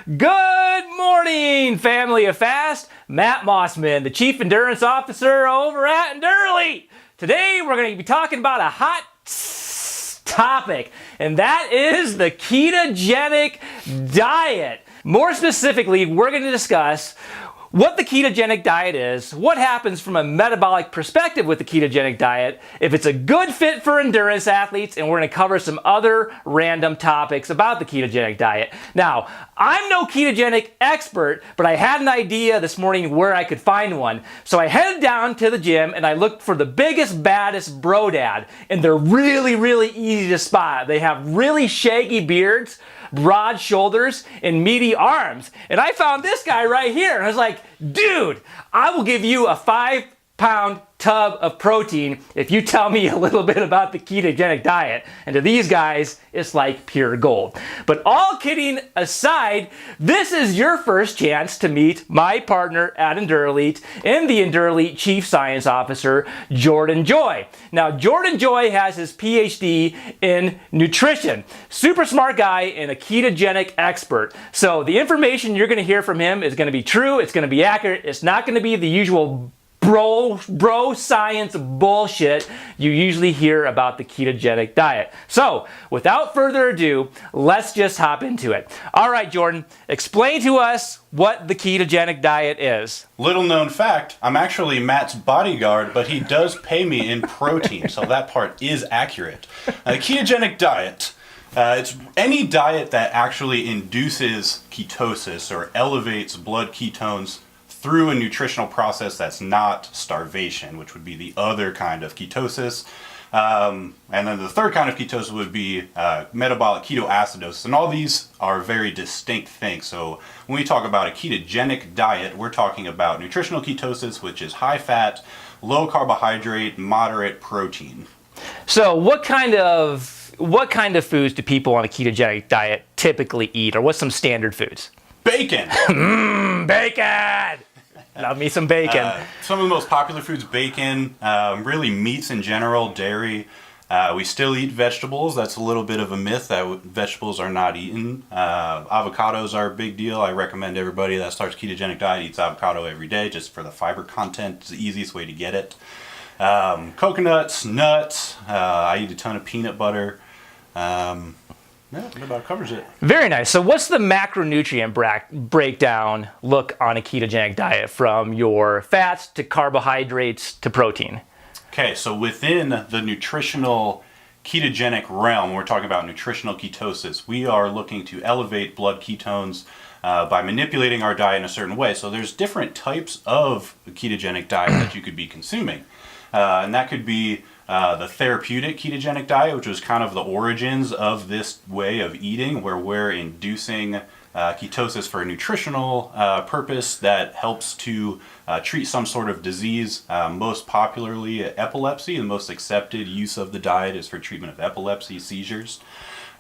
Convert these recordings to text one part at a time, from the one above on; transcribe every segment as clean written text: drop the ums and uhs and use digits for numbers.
Good morning, family of Fast. Matt Mosman, the Chief Endurance Officer over at EndurElite. Today we're going to be talking about a hot topic, and that is the ketogenic diet. More specifically, we're going to discuss what the ketogenic diet is, what happens from a metabolic perspective with the ketogenic diet, if it's a good fit for endurance athletes, and we're going to cover some other random topics about the ketogenic diet. Now, I'm no ketogenic expert, but I had an idea this morning where I could find one. So I headed down to the gym and I looked for the biggest, baddest bro dad, and they're really easy to spot. They have really shaggy beards, broad shoulders, and meaty arms. And I found this guy right here. And I was like, dude, I will give you a 5-pound tub of protein if you tell me a little bit about the ketogenic diet. And to these guys, it's like pure gold. But all kidding aside, this is your first chance to meet my partner at EndurElite and the EndurElite Chief Science Officer, Jordan Joy. Now, Jordan Joy has his PhD in nutrition. Super smart guy and a ketogenic expert. So the information you're going to hear from him is going to be true, it's going to be accurate, it's not going to be the usual bro science bullshit you usually hear about the ketogenic diet. So, without further ado, let's just hop into it. All right, Jordan, explain to us what the ketogenic diet is. Little known fact, I'm actually Matt's bodyguard, but he does pay me in protein, so that part is accurate. Ketogenic diet. It's any diet that actually induces ketosis or elevates blood ketones through a nutritional process that's not starvation, which would be the other kind of ketosis. And then the third kind of ketosis would be metabolic ketoacidosis. And all these are very distinct things. So when we talk about a ketogenic diet, we're talking about nutritional ketosis, which is high fat, low carbohydrate, moderate protein. So what kind of foods do people on a ketogenic diet typically eat, or what's some standard foods? Bacon! Bacon! Love me some bacon. Some of the most popular foods, bacon, really meats in general, dairy. We still eat vegetables. That's a little bit of a myth that vegetables are not eaten. Avocados are a big deal. I recommend everybody that starts ketogenic diet eats avocado every day just for the fiber content. It's the easiest way to get it. Coconuts, nuts. I eat a ton of peanut butter. Yeah, that about covers it. Very nice. So what's the macronutrient breakdown look on a ketogenic diet from your fats to carbohydrates to protein? Okay, so within the nutritional ketogenic realm, we're talking about nutritional ketosis. We are looking to elevate blood ketones by manipulating our diet in a certain way. So there's different types of ketogenic diet that you could be consuming. And that could be the therapeutic ketogenic diet, which was kind of the origins of this way of eating, where we're inducing ketosis for a nutritional purpose that helps to treat some sort of disease, most popularly epilepsy. The most accepted use of the diet is for treatment of epilepsy, seizures.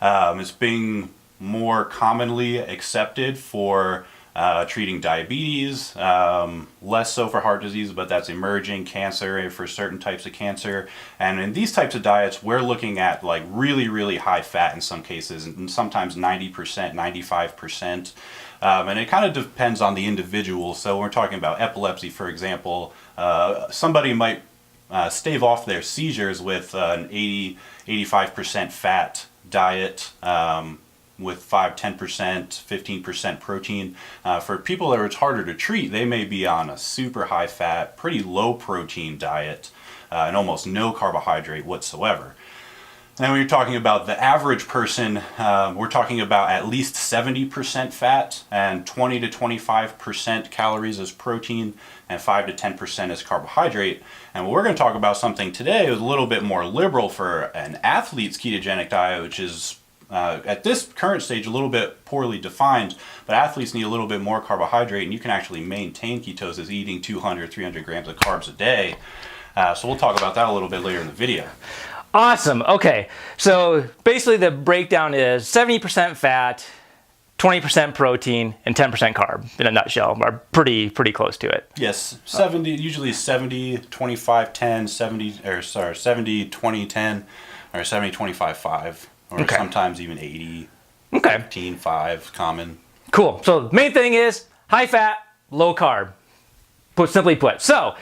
It's being more commonly accepted for treating diabetes, less so for heart disease, but that's emerging, cancer, for certain types of cancer. And in these types of diets, we're looking at like really high fat in some cases, and sometimes 90%, 95%. And it kind of depends on the individual. So we're talking about epilepsy, for example. Somebody might stave off their seizures with an 85% fat diet, with 5, 10%, 15% protein. For people that it's harder to treat, they may be on a super high fat, pretty low protein diet, and almost no carbohydrate whatsoever. And when you're talking about the average person, we're talking about at least 70% fat and 20 to 25% calories as protein and 5 to 10% as carbohydrate. And we're going to talk about something today is a little bit more liberal for an athlete's ketogenic diet, which is at this current stage a little bit poorly defined, but athletes need a little bit more carbohydrate, and you can actually maintain ketosis eating 200, 300 grams of carbs a day. So we'll talk about that a little bit later in the video. Awesome. Okay, so basically the breakdown is 70% fat, 20% protein, and 10% carb in a nutshell, are pretty close to it. Yes, 70, usually 70, 25, 10, 70, or sorry, 70, 20, 10, or 70, 25, 5. Or sometimes even 80, 15, 5, common. Cool. So the main thing is high fat, low carb, simply put. So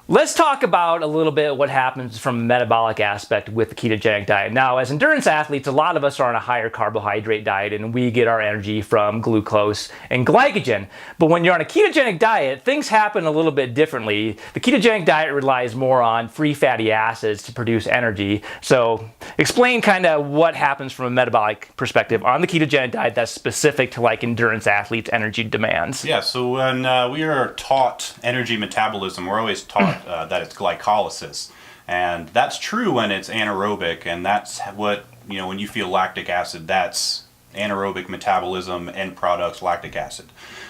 let's talk about a little bit what happens from a metabolic aspect with the ketogenic diet. Now, as endurance athletes, a lot of us are on a higher carbohydrate diet and we get our energy from glucose and glycogen. But when you're on a ketogenic diet, things happen a little bit differently. The ketogenic diet relies more on free fatty acids to produce energy. So explain kind of what happens from a metabolic perspective on the ketogenic diet that's specific to like endurance athletes' energy demands. Yeah, so when we are taught energy metabolism, we're always taught that it's glycolysis. And that's true when it's anaerobic, and that's what, when you feel lactic acid, that's anaerobic metabolism, end products, lactic acid.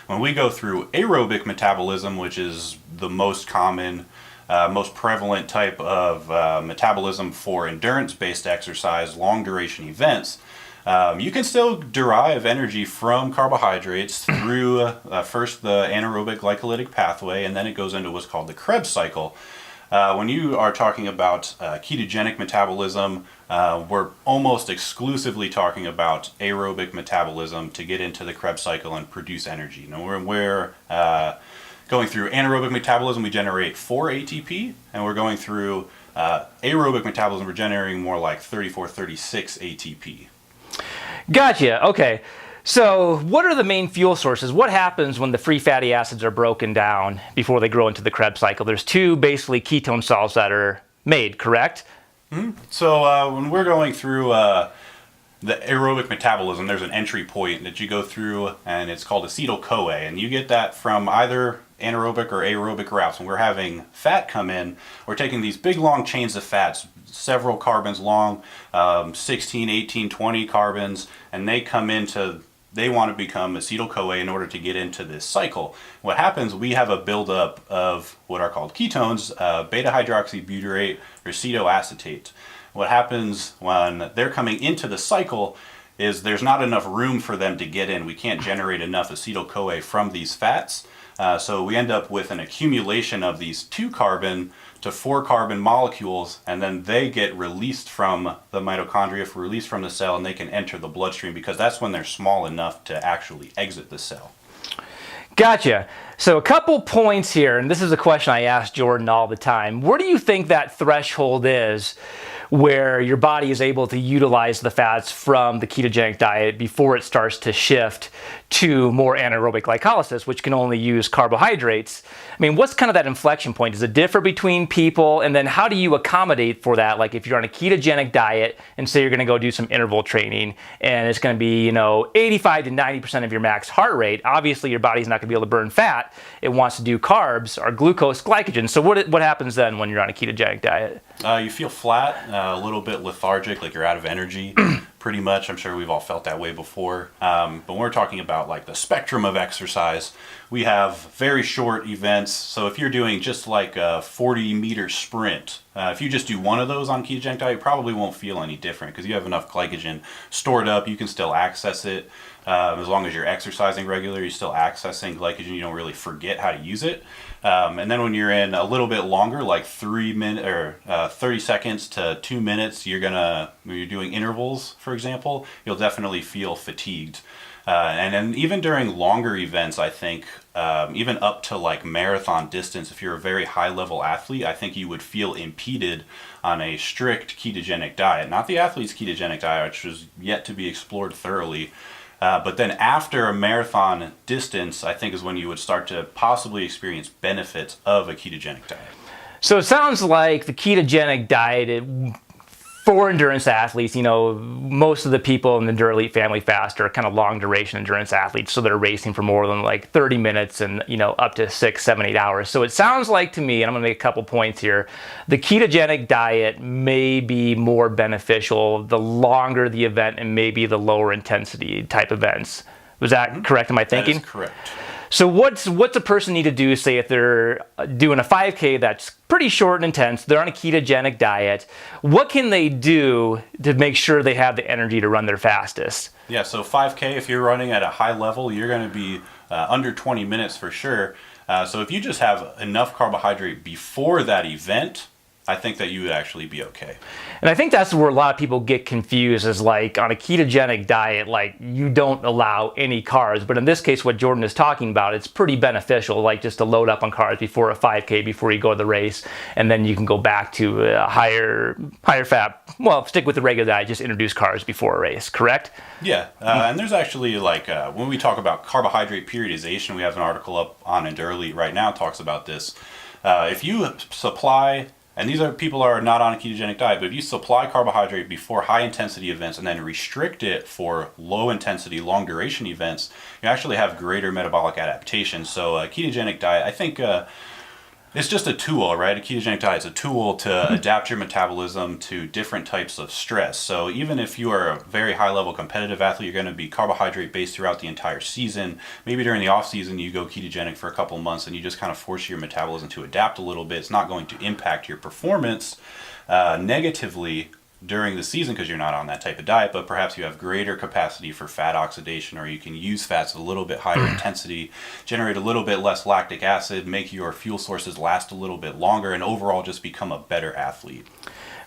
When we go through aerobic metabolism, which is the most common, most prevalent type of metabolism for endurance-based exercise, long-duration events, you can still derive energy from carbohydrates through first the anaerobic glycolytic pathway, and then it goes into what's called the Krebs cycle. When you are talking about ketogenic metabolism, we're almost exclusively talking about aerobic metabolism to get into the Krebs cycle and produce energy. Now, we're going through anaerobic metabolism, we generate 4 ATP, and we're going through aerobic metabolism, we're generating more like 34, 36 ATP. Gotcha. Okay. So what are the main fuel sources? What happens when the free fatty acids are broken down before they grow into the Krebs cycle? There's two basically ketone salts that are made, correct? Mm-hmm. So when we're going through the aerobic metabolism, there's an entry point that you go through, and it's called acetyl-CoA, and you get that from either anaerobic or aerobic routes. When we're having fat come in, we're taking these big long chains of fats, several carbons long, 16, 18, 20 carbons, and they want to become acetyl-CoA in order to get into this cycle. What happens, we have a buildup of what are called ketones, beta-hydroxybutyrate or acetoacetate. What happens when they're coming into the cycle is there's not enough room for them to get in. We can't generate enough acetyl-CoA from these fats. So we end up with an accumulation of these 2-carbon to 4-carbon molecules, and then they get released from the mitochondria, released from the cell, and they can enter the bloodstream because that's when they're small enough to actually exit the cell. Gotcha. So a couple points here, and this is a question I ask Jordan all the time. Where do you think that threshold is where your body is able to utilize the fats from the ketogenic diet before it starts to shift to more anaerobic glycolysis, which can only use carbohydrates? I mean, what's kind of that inflection point? Does it differ between people? And then how do you accommodate for that? Like if you're on a ketogenic diet and say you're going to go do some interval training and it's going to be, 85 to 90% of your max heart rate, obviously your body's not going to be able to burn fat. It wants to do carbs or glucose, glycogen. So what happens then when you're on a ketogenic diet? You feel flat, a little bit lethargic, like you're out of energy. Pretty much, I'm sure we've all felt that way before. But when we're talking about like the spectrum of exercise, we have very short events. So if you're doing just like a 40-meter sprint, if you just do one of those on ketogenic diet, you probably won't feel any different because you have enough glycogen stored up. You can still access it. As long as you're exercising regularly, you're still accessing glycogen. You don't really forget how to use it. And then when you're in a little bit longer, like 3 minutes or 30 seconds to 2 minutes, when you're doing intervals, for example, you'll definitely feel fatigued. And then even during longer events, I think, even up to like marathon distance, if you're a very high level athlete, I think you would feel impeded on a strict ketogenic diet. Not the athlete's ketogenic diet, which is yet to be explored thoroughly. But then after a marathon distance, I think is when you would start to possibly experience benefits of a ketogenic diet. So it sounds like the ketogenic diet, for endurance athletes, most of the people in the EndurElite family fast are kind of long duration endurance athletes. So they're racing for more than like 30 minutes and, up to 6, 7, 8 hours. So it sounds like to me, and I'm going to make a couple points here, the ketogenic diet may be more beneficial the longer the event and maybe the lower intensity type events. Was that correct in my thinking? That is correct. So what's a person need to do, say if they're doing a 5K that's pretty short and intense, they're on a ketogenic diet, what can they do to make sure they have the energy to run their fastest? Yeah, so 5K, if you're running at a high level, you're going to be under 20 minutes for sure. So if you just have enough carbohydrate before that event, I think that you would actually be okay. And I think that's where a lot of people get confused is like on a ketogenic diet, like you don't allow any carbs. But in this case, what Jordan is talking about, it's pretty beneficial, like just to load up on carbs before a 5K, before you go to the race. And then you can go back to a higher fat, well, stick with the regular diet, just introduce carbs before a race, correct? Yeah, and there's actually like, when we talk about carbohydrate periodization, we have an article up on EndurElite right now, talks about this. If you supply, and these are people are not on a ketogenic diet, but if you supply carbohydrate before high intensity events and then restrict it for low intensity, long duration events, you actually have greater metabolic adaptation. So a ketogenic diet, I think it's just a tool, right? A ketogenic diet is a tool to adapt your metabolism to different types of stress. So even if you are a very high level competitive athlete, you're going to be carbohydrate based throughout the entire season. Maybe during the off season, you go ketogenic for a couple of months and you just kind of force your metabolism to adapt a little bit. It's not going to impact your performance negatively during the season because you're not on that type of diet, but perhaps you have greater capacity for fat oxidation, or you can use fats at a little bit higher intensity, generate a little bit less lactic acid, make your fuel sources last a little bit longer, and overall just become a better athlete.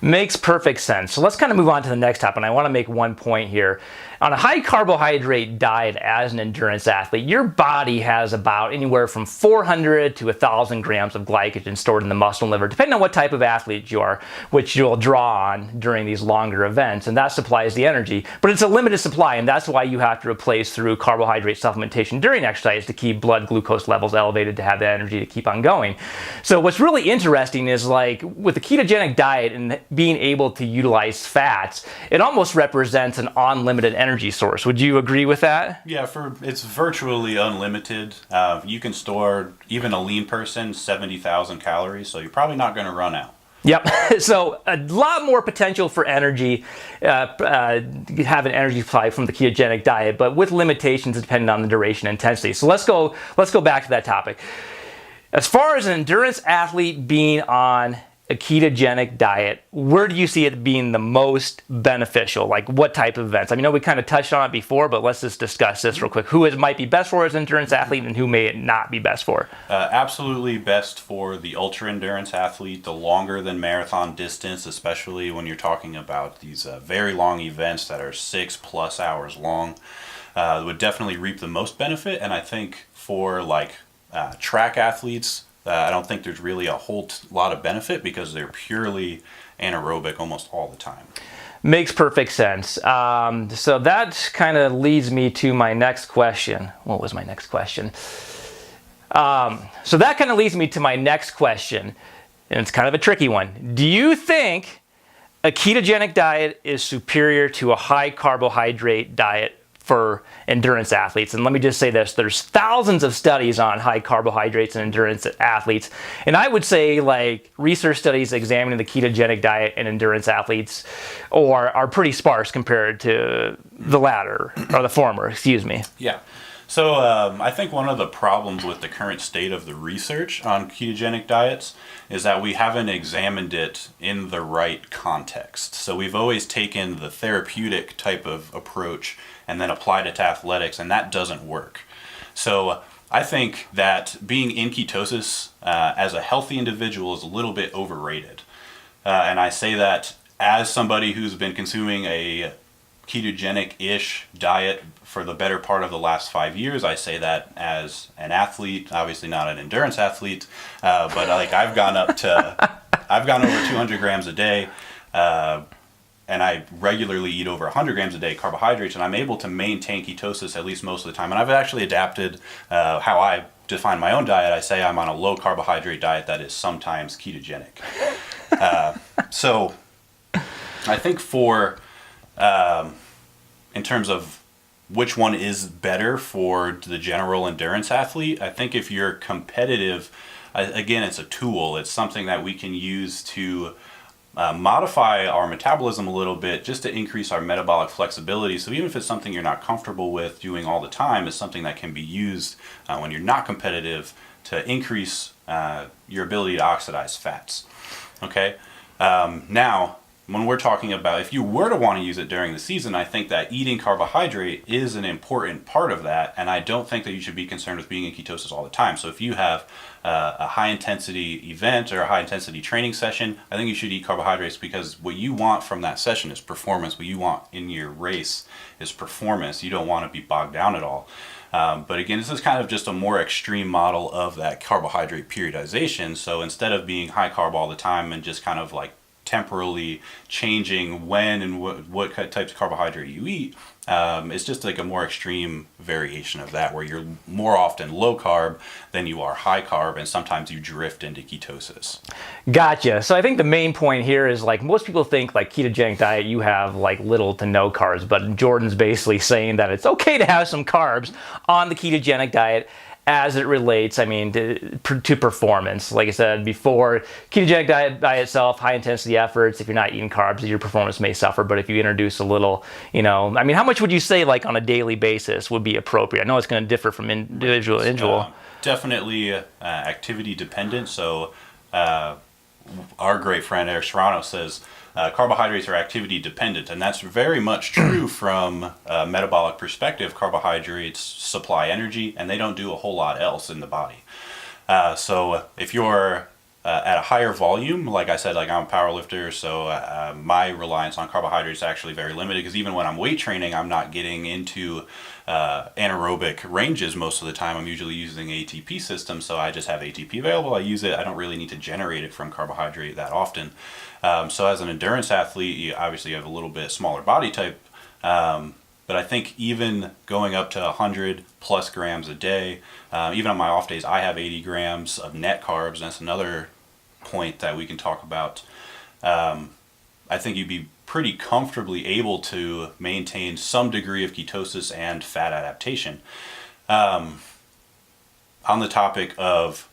Makes perfect sense. So let's kind of move on to the next topic, and I want to make one point here. On a high carbohydrate diet as an endurance athlete, your body has about anywhere from 400 to 1,000 grams of glycogen stored in the muscle and liver, depending on what type of athlete you are, which you'll draw on during these longer events, and that supplies the energy. But it's a limited supply, and that's why you have to replace through carbohydrate supplementation during exercise to keep blood glucose levels elevated to have the energy to keep on going. So what's really interesting is like with the ketogenic diet and being able to utilize fats, it almost represents an unlimited energy source. Would you agree with that? Yeah, it's virtually unlimited. You can store, even a lean person, 70,000 calories, so you're probably not going to run out. Yep. So a lot more potential for energy, have an energy supply from the ketogenic diet, but with limitations depending on the duration and intensity. So let's go back to that topic. As far as an endurance athlete being on a ketogenic diet, where do you see it being the most beneficial? Like what type of events? I mean, we kind of touched on it before, but let's just discuss this real quick. Who it might be best for as an endurance athlete and who may it not be best for? Absolutely best for the ultra endurance athlete, the longer than marathon distance, especially when you're talking about these very long events that are 6+ hours long, would definitely reap the most benefit. And I think for like track athletes, I don't think there's really a whole lot of benefit because they're purely anaerobic almost all the time. Makes perfect sense. So that kind of leads me to my next question. What was my next question? So that kind of leads me to my next question, and it's kind of a tricky one. Do you think a ketogenic diet is superior to a high carbohydrate diet for endurance athletes? And let me just say this, there's thousands of studies on high carbohydrates and endurance athletes. And I would say like research studies examining the ketogenic diet and endurance athletes are pretty sparse compared to the latter, or the former, excuse me. Yeah. So I think one of the problems with the current state of the research on ketogenic diets is that we haven't examined it in the right context. So we've always taken the therapeutic type of approach and then applied it to athletics, and that doesn't work. So I think that being in ketosis as a healthy individual is a little bit overrated. And I say that as somebody who's been consuming a ketogenic-ish diet for the better part of the last 5 years. I say that as an athlete, obviously not an endurance athlete, but like I've gone over 200 grams a day, and I regularly eat over 100 grams a day carbohydrates, and I'm able to maintain ketosis at least most of the time. And I've actually adapted how I define my own diet. I say I'm on a low carbohydrate diet that is sometimes ketogenic. So I think for in terms of which one is better for the general endurance athlete, I think if you're competitive, again, it's a tool. It's something that we can use to modify our metabolism a little bit just to increase our metabolic flexibility. So even if it's something you're not comfortable with doing all the time, it's something that can be used when you're not competitive to increase your ability to oxidize fats. Okay? Now, when we're talking about, if you were to want to use it during the season, I think that eating carbohydrate is an important part of that, and I don't think that you should be concerned with being in ketosis all the time. So if you have a high intensity event or a high intensity training session, I think you should eat carbohydrates, because what you want from that session is performance. What you want in your race is performance. You don't want to be bogged down at all. But again, this is kind of just a more extreme model of that carbohydrate periodization. So instead of being high carb all the time and just kind of like temporally changing when and what types of carbohydrate you eat, it's just like a more extreme variation of that, where you're more often low carb than you are high carb, and sometimes you drift into ketosis. Gotcha. So I think the main point here is, like, most people think like ketogenic diet, you have like little to no carbs, but Jordan's basically saying that it's okay to have some carbs on the ketogenic diet as it relates, I mean, to performance. Like I said before, ketogenic diet by itself, high intensity efforts, if you're not eating carbs, your performance may suffer. But if you introduce a little, I mean, how much would you say, like, on a daily basis would be appropriate? I know it's going to differ from individual to individual. Definitely activity dependent. So our great friend Eric Serrano says carbohydrates are activity dependent, and that's very much true from a metabolic perspective. Carbohydrates supply energy, and they don't do a whole lot else in the body. So if you're at a higher volume, like I said, like I'm a power lifter, so my reliance on carbohydrates is actually very limited, because even when I'm weight training, I'm not getting into anaerobic ranges most of the time. I'm usually using ATP system, so I just have ATP available. I use it. I don't really need to generate it from carbohydrate that often. So as an endurance athlete, you obviously have a little bit smaller body type, but I think even going up to 100 plus grams a day, even on my off days, I have 80 grams of net carbs, and that's another point that we can talk about. I think you'd be pretty comfortably able to maintain some degree of ketosis and fat adaptation. On the topic of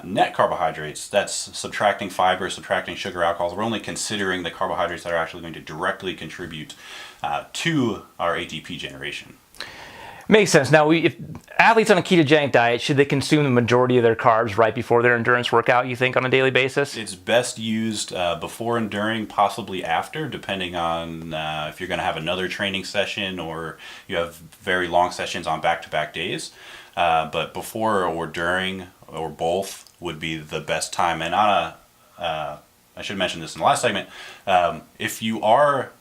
net carbohydrates, that's subtracting fiber, subtracting sugar, alcohols. We're only considering the carbohydrates that are actually going to directly contribute to our ATP generation. Makes sense. Now, if athletes on a ketogenic diet, should they consume the majority of their carbs right before their endurance workout, you think, on a daily basis? It's best used before and during, possibly after, depending on if you're going to have another training session or you have very long sessions on back-to-back days. But before or during or both would be the best time. And on I should mention this in the last segment, if you are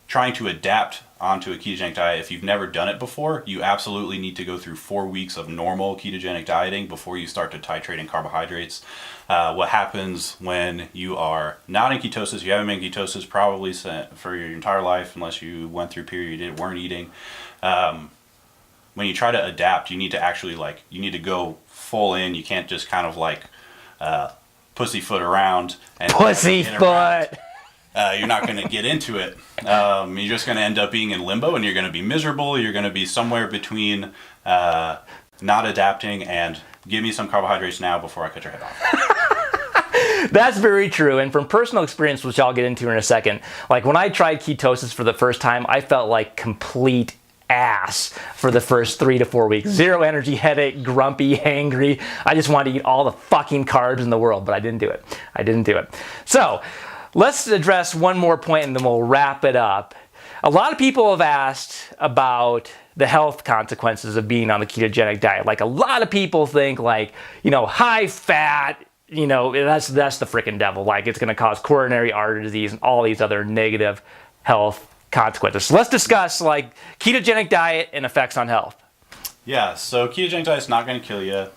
trying to adapt onto a ketogenic diet, if you've never done it before, you absolutely need to go through 4 weeks of normal ketogenic dieting before you start to titrate in carbohydrates. What happens when you are not in ketosis, you haven't been in ketosis probably for your entire life, unless you went through a period you weren't eating. When you try to adapt, you need to actually, you need to go full in. You can't just kind of pussyfoot around. Pussyfoot! You're not going to get into it. You're just going to end up being in limbo, and you're going to be miserable. You're going to be somewhere between not adapting and give me some carbohydrates now before I cut your head off. That's very true. And from personal experience, which I'll get into in a second, like when I tried ketosis for the first time, I felt like complete ass for the first 3 to 4 weeks. Zero energy, headache, grumpy, hangry. I just wanted to eat all the fucking carbs in the world, but I didn't do it. So let's address one more point and then we'll wrap it up. A lot of people have asked about the health consequences of being on the ketogenic diet. Like, a lot of people think, like, high fat, that's the freaking devil. Like, it's going to cause coronary artery disease and all these other negative health consequences. So let's discuss, like, ketogenic diet and effects on health. Yeah, so ketogenic diet is not going to kill you.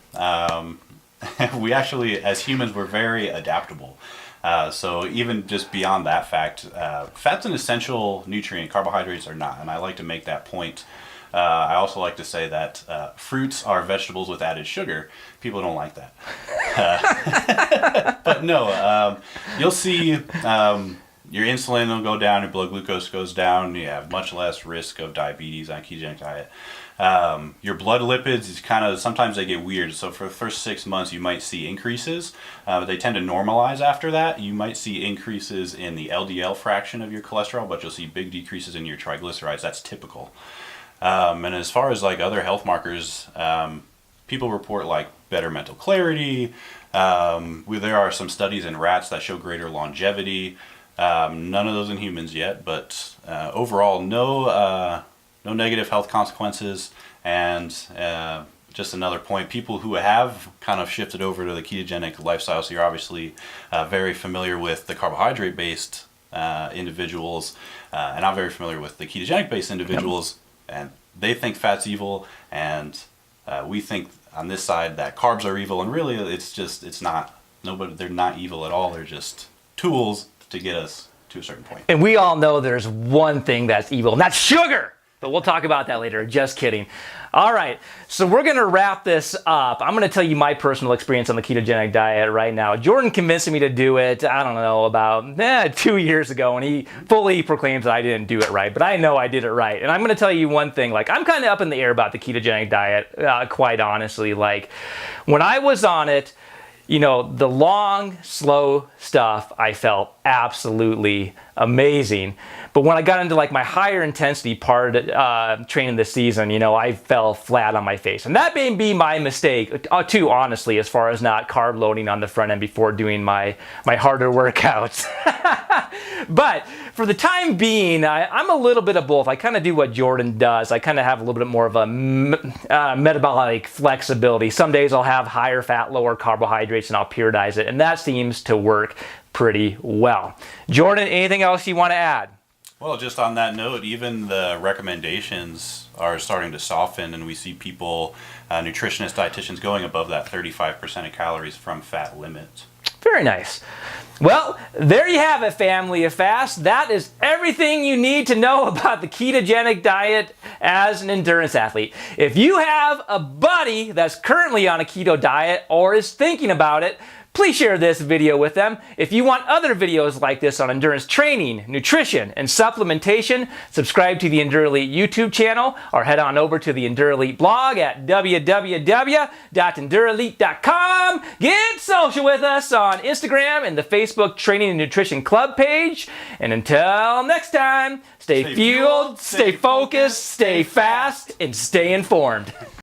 We actually, as humans, we're very adaptable. So even just beyond that fact, fat's an essential nutrient, carbohydrates are not, and I like to make that point. I also like to say that fruits are vegetables with added sugar. People don't like that. But no, you'll see your insulin will go down, your blood glucose goes down, you have much less risk of diabetes on a ketogenic diet. Your blood lipids is sometimes they get weird. So for the first 6 months, you might see increases, but they tend to normalize after that. You might see increases in the LDL fraction of your cholesterol, but you'll see big decreases in your triglycerides. That's typical. And as far as other health markers, people report better mental clarity. There are some studies in rats that show greater longevity. None of those in humans yet, but overall, no negative health consequences. And just another point, people who have kind of shifted over to the ketogenic lifestyle, so you're obviously very familiar with the carbohydrate-based individuals, and I'm very familiar with the ketogenic-based individuals, and they think fat's evil, and we think on this side that carbs are evil, and really it's not. They're not evil at all. They're just tools to get us to a certain point. And we all know there's one thing that's evil, and that's sugar. But we'll talk about that later. Just kidding. All right, so we're going to wrap this up. I'm going to tell you my personal experience on the ketogenic diet right now. Jordan convinced me to do it, I don't know, about 2 years ago, and he fully proclaims that I didn't do it right, but I know I did it right. And I'm going to tell you one thing, like, I'm kind of up in the air about the ketogenic diet, quite honestly. Like, when I was on it, you know, the long, slow stuff, I felt absolutely amazing. But when I got into like my higher intensity part training this season, you know, I fell flat on my face. And that may be my mistake too, honestly, as far as not carb loading on the front end before doing my harder workouts. But for the time being, I'm a little bit of both. I kind of do what Jordan does. I kind of have a little bit more of a metabolic flexibility. Some days I'll have higher fat, lower carbohydrates, and I'll periodize it. And that seems to work pretty well. Jordan, anything else you want to add? Well, just on that note, even the recommendations are starting to soften, and we see people, nutritionists, dietitians, going above that 35% of calories from fat limit. Very nice. Well, there you have it, family of fast. That is everything you need to know about the ketogenic diet as an endurance athlete. If you have a buddy that's currently on a keto diet or is thinking about it, please share this video with them. If you want other videos like this on endurance training, nutrition, and supplementation, subscribe to the EndurElite YouTube channel or head on over to the EndurElite blog at www.endurelite.com. Get social with us on Instagram and the Facebook Training and Nutrition Club page. And until next time, stay fueled, stay focused, stay fast, and stay informed.